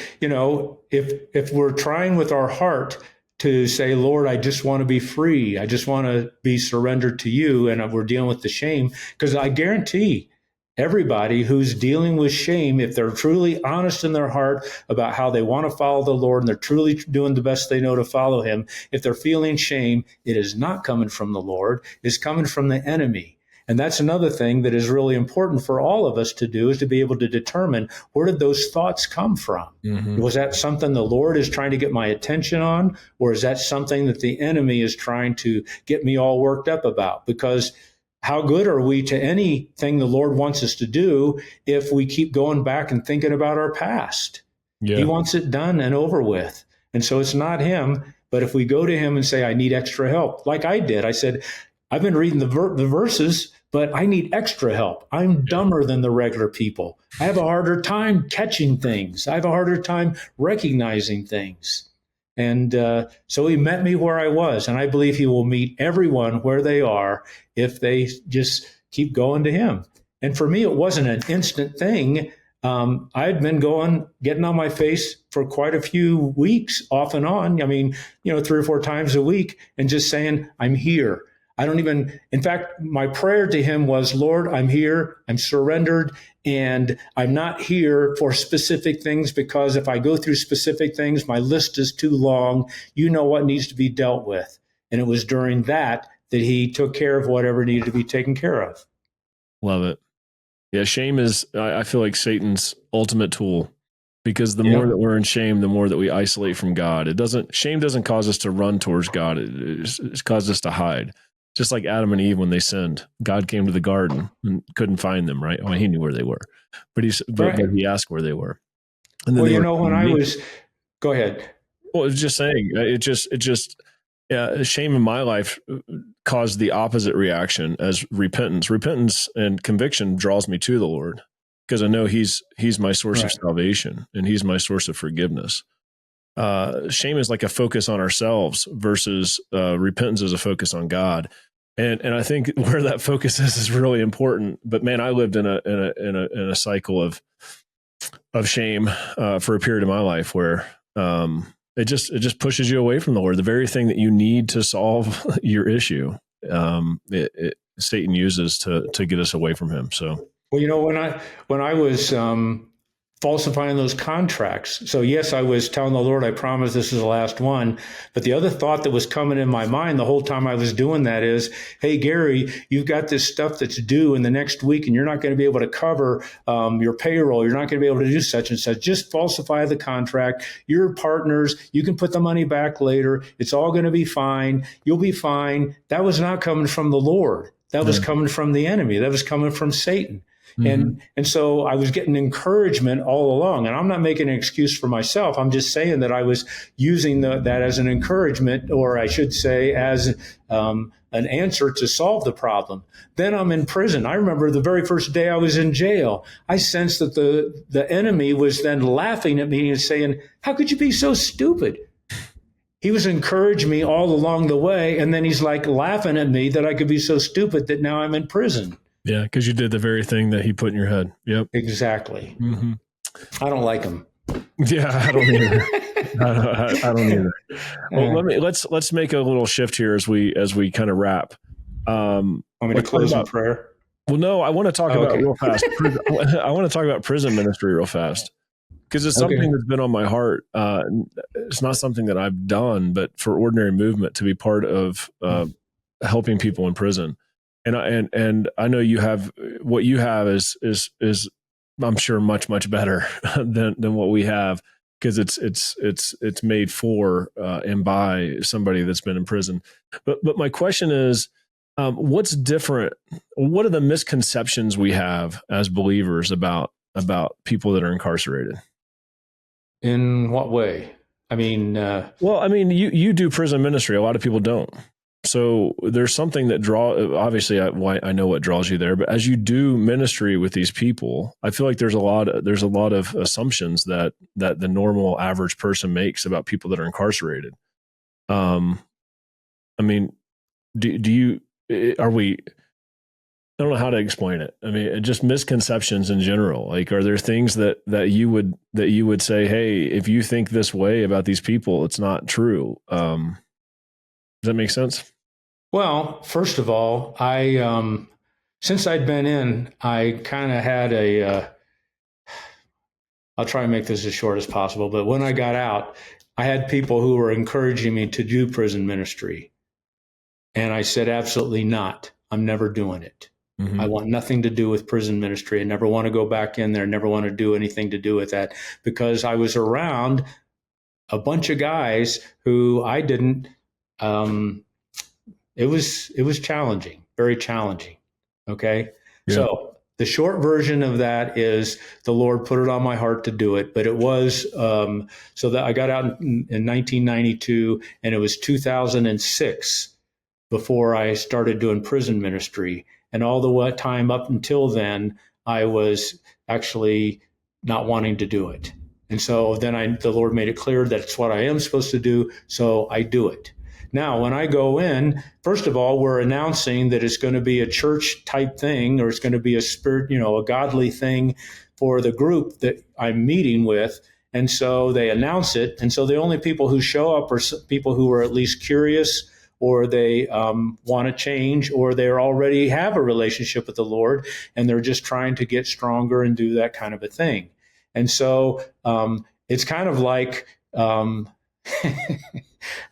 if we're trying with our heart to say, Lord, I just want to be free. I just want to be surrendered to you. And we're dealing with the shame, because I guarantee everybody who's dealing with shame, if they're truly honest in their heart about how they want to follow the Lord and they're truly doing the best they know to follow him, if they're feeling shame, it is not coming from the Lord. It's coming from the enemy. And that's another thing that is really important for all of us to do, is to be able to determine, where did those thoughts come from? Mm-hmm. Was that something the Lord is trying to get my attention on? Or is that something that the enemy is trying to get me all worked up about? Because how good are we to anything the Lord wants us to do if we keep going back and thinking about our past? Yeah. He wants it done and over with. And so it's not him. But if we go to him and say, I need extra help, like I did, I said, I've been reading the verses, but I need extra help. I'm dumber than the regular people. I have a harder time catching things. I have a harder time recognizing things. And so he met me where I was. And I believe he will meet everyone where they are if they just keep going to him. And for me, it wasn't an instant thing. I'd been getting on my face for quite a few weeks off and on. I mean, 3 or 4 times a week, and just saying, I'm here. In fact, my prayer to him was, Lord, I'm here, I'm surrendered, and I'm not here for specific things, because if I go through specific things, my list is too long. You know what needs to be dealt with. And it was during that he took care of whatever needed to be taken care of. Love it. Yeah, shame is, I feel like, Satan's ultimate tool, because the more that we're in shame, the more that we isolate from God. Shame doesn't cause us to run towards God. It's caused us to hide. Just like Adam and Eve when they sinned, God came to the garden and couldn't find them, right? I mean, he knew where they were, but he asked where they were. And then when I was, go ahead. Well, it's just saying, Yeah, shame in my life caused the opposite reaction as repentance. Repentance and conviction draws me to the Lord because I know He's my source of salvation and He's my source of forgiveness. Shame is like a focus on ourselves versus repentance is a focus on God. And I think where that focus is really important. But man, I lived in a cycle of shame for a period of my life where it just pushes you away from the Lord. The very thing that you need to solve your issue, Satan uses to get us away from Him. So, well, when I was falsifying those contracts. So yes, I was telling the Lord, I promise this is the last one. But the other thought that was coming in my mind the whole time I was doing that is, hey, Gary, you've got this stuff that's due in the next week and you're not going to be able to cover your payroll. You're not going to be able to do such and such. Just falsify the contract. You're partners. You can put the money back later. It's all going to be fine. You'll be fine. That was not coming from the Lord. That was coming from the enemy. That was coming from Satan. And so I was getting encouragement all along, and I'm not making an excuse for myself. I'm just saying that I was using that as an encouragement, or I should say, as an answer to solve the problem. Then I'm in prison. I remember the very first day I was in jail. I sensed that the enemy was then laughing at me and saying, "How could you be so stupid?" He was encouraging me all along the way, and then he's like laughing at me that I could be so stupid that now I'm in prison. Yeah, because you did the very thing that He put in your head. Yep, exactly. I don't like him. Yeah, I don't either. I don't either. Well, let's make a little shift here as we kind of wrap. Want me to close in prayer? Well, no, I want to talk about real fast. I want to talk about prison ministry real fast because it's something that's been on my heart. It's not something that I've done, but for Ordinary Movement to be part of helping people in prison. And I know you have what you have is I'm sure much better than what we have because it's made for and by somebody that's been in prison. But my question is, what's different? What are the misconceptions we have as believers about people that are incarcerated? In what way? I mean, you do prison ministry. A lot of people don't. So there's something that obviously I know what draws you there, but as you do ministry with these people, I feel like there's a lot of assumptions that the normal average person makes about people that are incarcerated. Do you, are we, I don't know how to explain it. I mean, just misconceptions in general. Like, are there things that you would say, hey, if you think this way about these people, it's not true. Does that make sense? Well, first of all, I since I'd been in, I kind of had I'll try and make this as short as possible, but when I got out, I had people who were encouraging me to do prison ministry. And I said, absolutely not. I'm never doing it. I want nothing to do with prison ministry. I never want to go back in there, never want to do anything to do with that, because I was around a bunch of guys who I didn't it was challenging, very challenging. Okay. Yeah. So the short version of that is the Lord put it on my heart to do it, but it was so that I got out in 1992, and it was 2006 before I started doing prison ministry. And all the time up until then, I was actually not wanting to do it. And so then the Lord made it clear that it's what I am supposed to do, so I do it. Now, when I go in, first of all, we're announcing that it's going to be a church type thing, or it's going to be a spirit, a godly thing for the group that I'm meeting with. And so they announce it. And so the only people who show up are people who are at least curious, or they want to change, or they already have a relationship with the Lord, and they're just trying to get stronger and do that kind of a thing. And so it's kind of like, I'll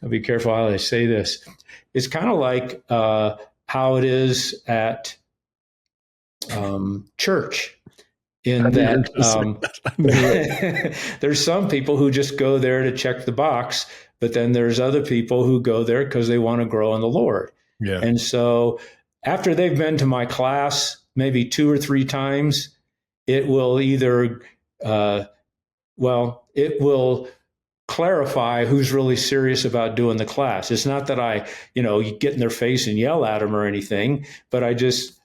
be careful how I say this. It's kind of like how it is at church, in that there's some people who just go there to check the box, but then there's other people who go there because they want to grow in the Lord. Yeah. And so after they've been to my class maybe 2 or 3 times, it will either, it will clarify who's really serious about doing the class. It's not that I, you get in their face and yell at them or anything, but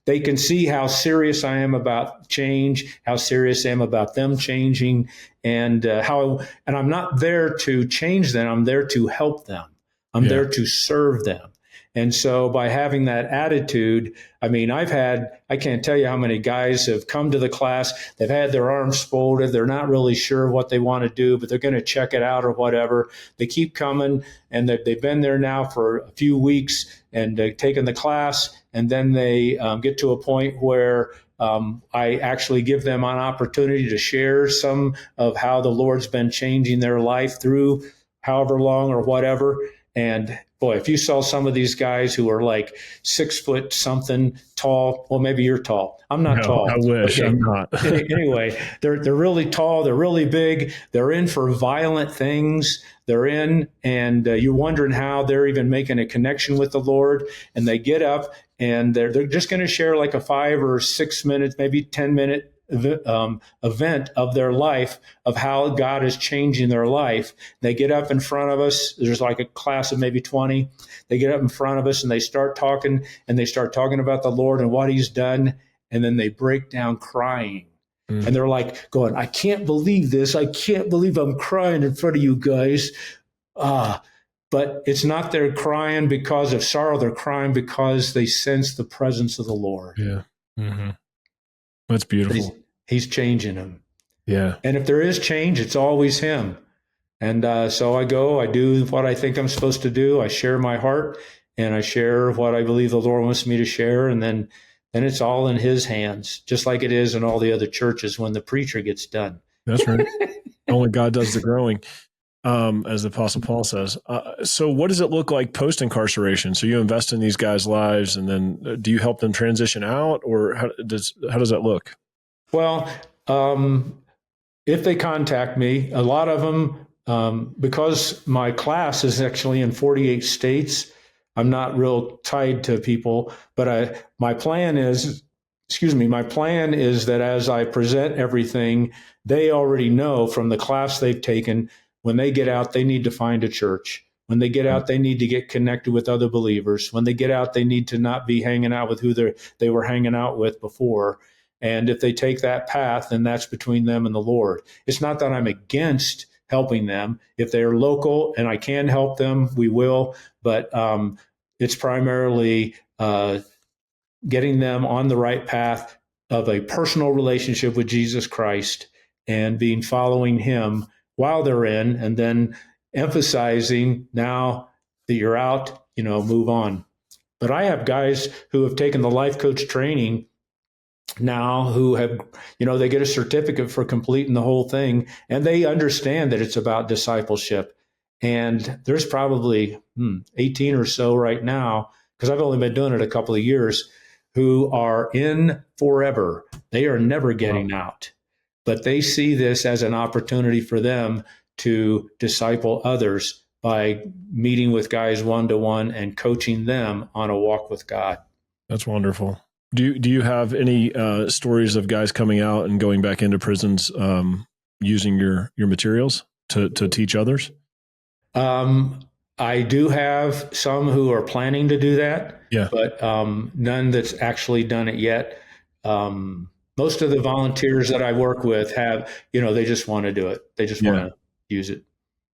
they can see how serious I am about change, how serious I am about them changing, and and I'm not there to change them. I'm there to help them. I'm there to serve them. And so by having that attitude, I mean, I can't tell you how many guys have come to the class, they've had their arms folded, they're not really sure what they want to do, but they're going to check it out or whatever. They keep coming, and they've been there now for a few weeks, and they've taken the class, and then they get to a point where I actually give them an opportunity to share some of how the Lord's been changing their life through however long or whatever. And boy, if you saw some of these guys who are like 6 foot something tall, well, maybe you're tall. I'm not tall. I wish. Okay. I'm not. Anyway, they're really tall. They're really big. They're in for violent things. They're in, and you're wondering how they're even making a connection with the Lord. And they get up, and they're just going to share like a 5 or 6 minutes, maybe 10-minute event of their life, of how God is changing their life. They get up in front of us. There's like a class of maybe 20. They get up in front of us and they start talking, and they start talking about the Lord and what he's done. And then they break down crying. And they're like going, I can't believe this. I can't believe I'm crying in front of you guys. But it's not they're crying because of sorrow. They're crying because they sense the presence of the Lord. Yeah. Mm-hmm. That's beautiful. He's changing them. Yeah. And if there is change, it's always him. And so I do what I think I'm supposed to do. I share my heart, and I share what I believe the Lord wants me to share. And then it's all in his hands, just like it is in all the other churches when the preacher gets done. That's right. Only God does the growing, as the Apostle Paul says. So what does it look like post-incarceration? So you invest in these guys' lives, and then do you help them transition out, or how does that look? Well, if they contact me, a lot of them, because my class is actually in 48 states, I'm not real tied to people, but my plan is that as I present everything, they already know from the class they've taken, when they get out, they need to find a church. When they get out, they need to get connected with other believers. When they get out, they need to not be hanging out with who they were hanging out with before. And if they take that path, then that's between them and the Lord. It's not that I'm against helping them. If they're local and I can help them, we will. But it's primarily getting them on the right path of a personal relationship with Jesus Christ and following him while they're in, and then emphasizing, now that you're out, move on. But I have guys who have taken the life coach training now, who have, they get a certificate for completing the whole thing, and they understand that it's about discipleship. And there's probably 18 or so right now, because I've only been doing it a couple of years, who are in forever. They are never getting out, but they see this as an opportunity for them to disciple others by meeting with guys one-to-one and coaching them on a walk with God. That's wonderful. Do you have any stories of guys coming out and going back into prisons using your materials to teach others? I do have some who are planning to do that, but none that's actually done it yet. Most of the volunteers that I work with have, they just want to do it. They just want to use it.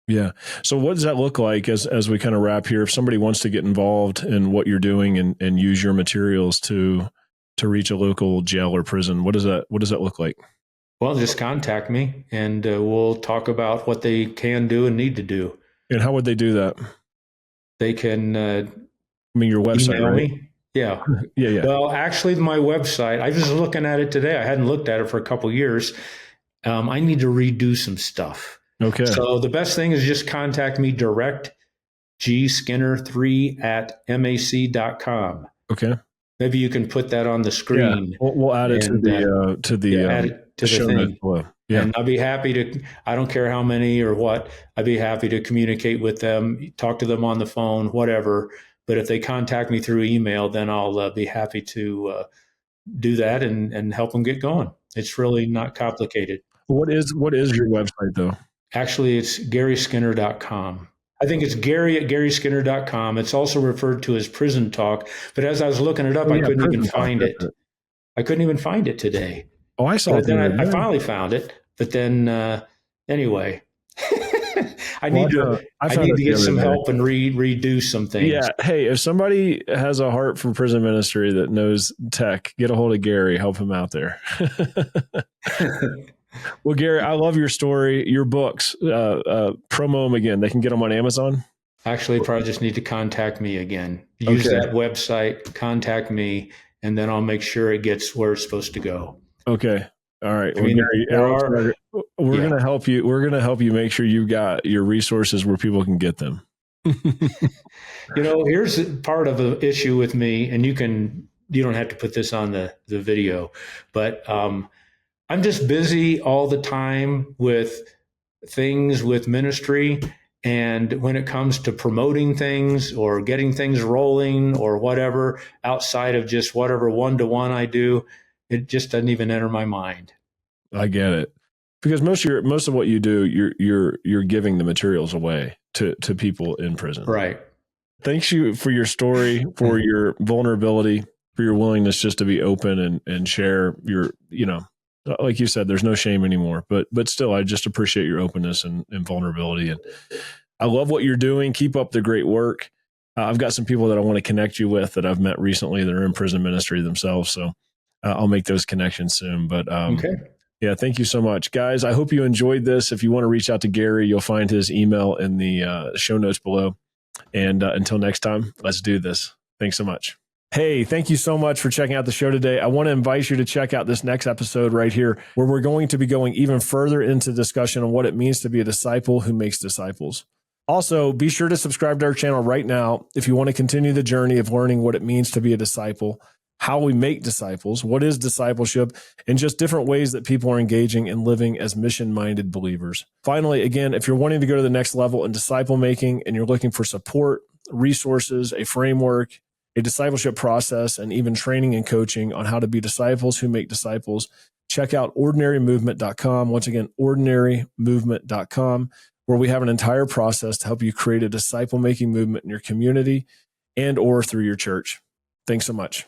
Yeah. So what does that look like as we kind of wrap here? If somebody wants to get involved in what you're doing and use your materials to reach a local jail or prison, what does that look like? Well, just contact me, and we'll talk about what they can do and need to do. And how would they do that? They can your website, email right? me. Yeah. Yeah. Well, actually, my website, I was just looking at it today. I hadn't looked at it for a couple of years. I need to redo some stuff. Okay. So the best thing is just contact me direct, gskinner3@mac.com. Okay. Maybe you can put that on the screen. Yeah. We'll add it and, to the show notes below. Yeah. And I'll be happy to, I don't care how many or what, I'd be happy to communicate with them, talk to them on the phone, whatever. But if they contact me through email, then I'll be happy to do that and help them get going. It's really not complicated. What is your website though? Actually, it's GarySkinner.com. I think it's Gary at GarySkinner.com. It's also referred to as Prison Talk. But as I was looking it up, Oh, I yeah, couldn't even Prison Talk. find it. I couldn't even find it today. Oh, I saw But it the then other I day. finally found it. But then, anyway, I Well, need to I I found need it to the get other some day. help and redo some things. Yeah. Hey, if somebody has a heart for prison ministry that knows tech, get a hold of Gary, help him out there. Well, Gary, I love your story, your books. Promo them again. They can get them on Amazon. Actually, probably just need to contact me again. Use Okay. that website, contact me, and then I'll make sure it gets where it's supposed to go. Okay. All right. I Well, mean, Gary, there Alex, are, we're yeah. going to help you. We're going to help you make sure you got your resources where people can get them. Here's part of the issue with me, and you don't have to put this on the video, but I'm just busy all the time with things with ministry. And when it comes to promoting things or getting things rolling or whatever, outside of just whatever one-to-one I do, it just doesn't even enter my mind. I get it, because most of what you do, you're giving the materials away to people in prison. Right. Thanks you for your story, for your vulnerability, for your willingness just to be open and share your, like you said, there's no shame anymore, but still, I just appreciate your openness and vulnerability. And I love what you're doing. Keep up the great work. I've got some people that I want to connect you with that I've met recently that are in prison ministry themselves. So I'll make those connections soon. But Okay. yeah, thank you so much, guys. I hope you enjoyed this. If you want to reach out to Gary, you'll find his email in the show notes below. And until next time, let's do this. Thanks so much. Hey, thank you so much for checking out the show today. I want to invite you to check out this next episode right here, where we're going to be going even further into discussion on what it means to be a disciple who makes disciples. Also, be sure to subscribe to our channel right now if you want to continue the journey of learning what it means to be a disciple, how we make disciples, what is discipleship, and just different ways that people are engaging and living as mission-minded believers. Finally, again, if you're wanting to go to the next level in disciple making and you're looking for support, resources, a framework, a discipleship process, and even training and coaching on how to be disciples who make disciples, check out ordinarymovement.com. Once again, ordinarymovement.com, where we have an entire process to help you create a disciple-making movement in your community and or through your church. Thanks so much.